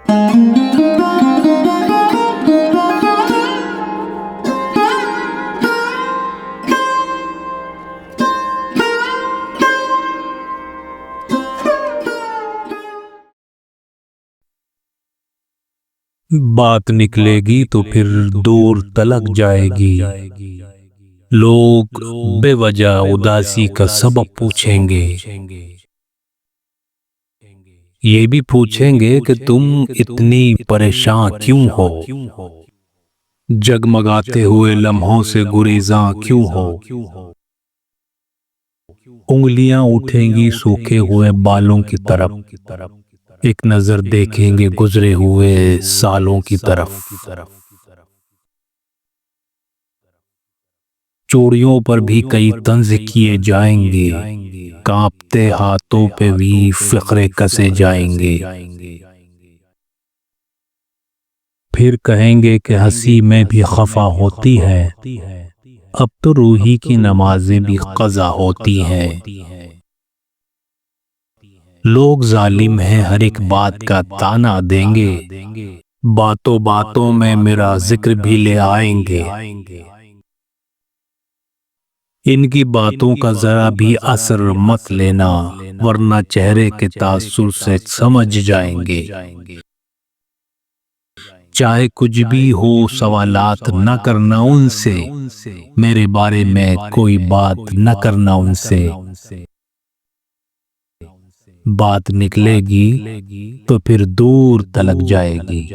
بات نکلے گی تو پھر دور تلک جائے گی۔ لوگ بے وجہ اداسی کا سبب پوچھیں گے۔ یہ بھی پوچھیں گے کہ تم اتنی پریشان کیوں ہو؟ جگمگاتے ہوئے لمحوں سے گریزاں کیوں ہو؟ انگلیاں اٹھیں گی سوکھے ہوئے بالوں کی طرف، ایک نظر دیکھیں گے گزرے ہوئے سالوں کی طرف۔ چوڑیوں پر بھی کئی طنز کیے جائیں گے، کانپتے ہاتھوں پہ بھی فقرے کسے جائیں گے۔ پھر کہیں گے کہ ہنسی میں بھی خفا ہوتی ہے، اب تو روحی کی نمازیں بھی قضا ہوتی ہیں۔ لوگ ظالم ہیں ہر ایک بات کا تانا دیں گے، باتوں باتوں میں میرا ذکر بھی لے آئیں گے۔ ان کی باتوں کا ذرا بھی اثر مت لینا، ورنہ چہرے کے تاثر سے سمجھ جائیں گے۔ چاہے کچھ بھی ہو سوالات نہ کرنا ان سے، میرے بارے میں کوئی بات نہ کرنا ان سے۔ بات نکلے گی تو پھر دور تلک جائے گی۔